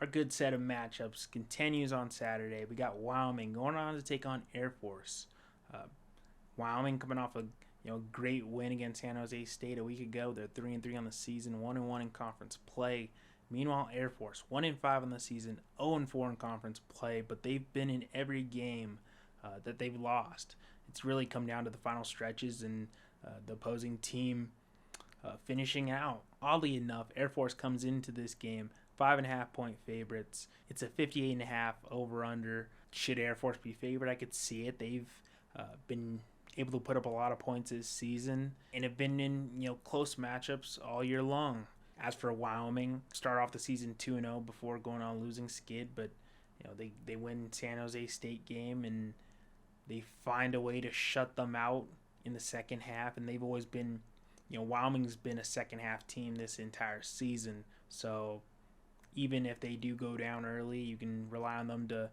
Our good set of matchups continues on Saturday. We got Wyoming going on to take on Air Force. Uh, Wyoming coming off a great win against San Jose State a week ago. They're 3-3 on the season, 1-1 in conference play. Meanwhile, Air Force 1-5 on the season, 0-4 in conference play, but they've been in every game that they've lost. It's really come down to the final stretches and the opposing team finishing out. Oddly enough, Air Force comes into this game 5.5 point favorites. It's a 58.5 over under. Should Air Force be favored? I could see it. They've been able to put up a lot of points this season and have been in close matchups all year long. As for Wyoming, start off the season 2-0 before going on a losing skid, but they win San Jose State game and they find a way to shut them out in the second half, and they've always been Wyoming's been a second half team this entire season. So even if they do go down early, you can rely on them to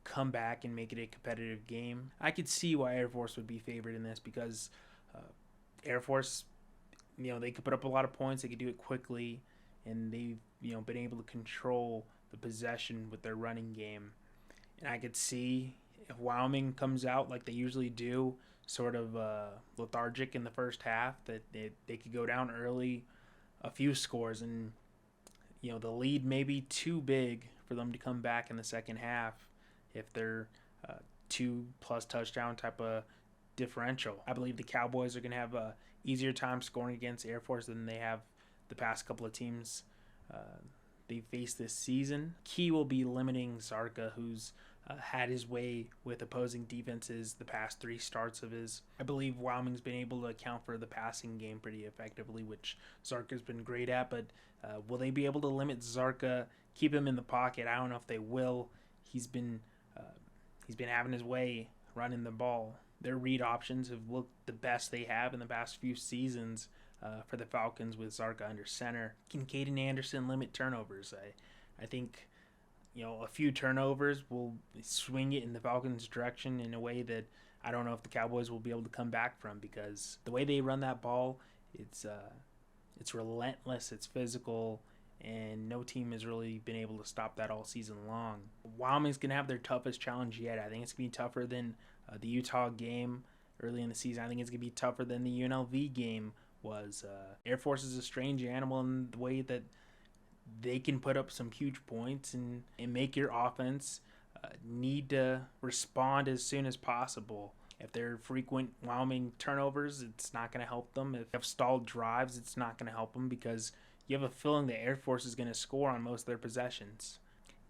come back and make it a competitive game. I could see why Air Force would be favored in this because Air Force, they could put up a lot of points. They could do it quickly, and they've been able to control the possession with their running game. And I could see if Wyoming comes out like they usually do, sort of lethargic in the first half, that they could go down early, a few scores, and the lead may be too big for them to come back in the second half if they're 2+ touchdown type of differential. I believe the Cowboys are going to have a easier time scoring against Air Force than they have the past couple of teams they faced this season. Key will be limiting Zarka, who's had his way with opposing defenses the past 3 starts of his. I believe Wyoming's been able to account for the passing game pretty effectively, which Zarka's been great at, but will they be able to limit Zarka, keep him in the pocket? I don't know if they will. He's been having his way running the ball. Their read options have looked the best they have in the past few seasons for the Falcons with Zarka under center. Can Caden Anderson limit turnovers? I think a few turnovers will swing it in the Falcons' direction in a way that I don't know if the Cowboys will be able to come back from, because the way they run that ball, it's relentless, it's physical, and no team has really been able to stop that all season long. Wyoming's going to have their toughest challenge yet. I think it's going to be tougher than the Utah game early in the season. I think it's going to be tougher than the UNLV game was. Air Force is a strange animal in the way that they can put up some huge points and make your offense need to respond as soon as possible. If they're frequent Wyoming turnovers, it's not going to help them. If they have stalled drives, it's not going to help them, because you have a feeling the Air Force is going to score on most of their possessions.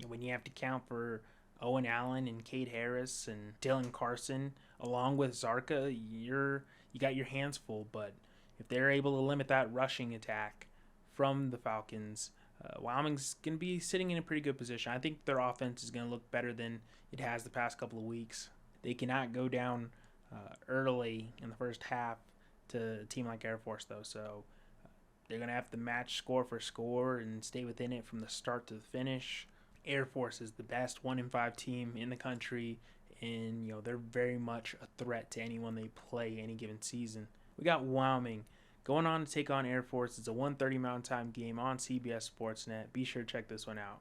When you have to count for Owen Allen and Cade Harris and Dylan Carson along with Zarka, you got your hands full. But if they're able to limit that rushing attack from the Falcons, Wyoming's going to be sitting in a pretty good position. I think their offense is going to look better than it has the past couple of weeks. They cannot go down early in the first half to a team like Air Force, though. So they're going to have to match score for score and stay within it from the start to the finish. Air Force is the best 1-5 team in the country, and they're very much a threat to anyone they play any given season. We got Wyoming going on to take on Air Force. It's a 1:30 Mountain Time game on CBS Sportsnet. Be sure to check this one out.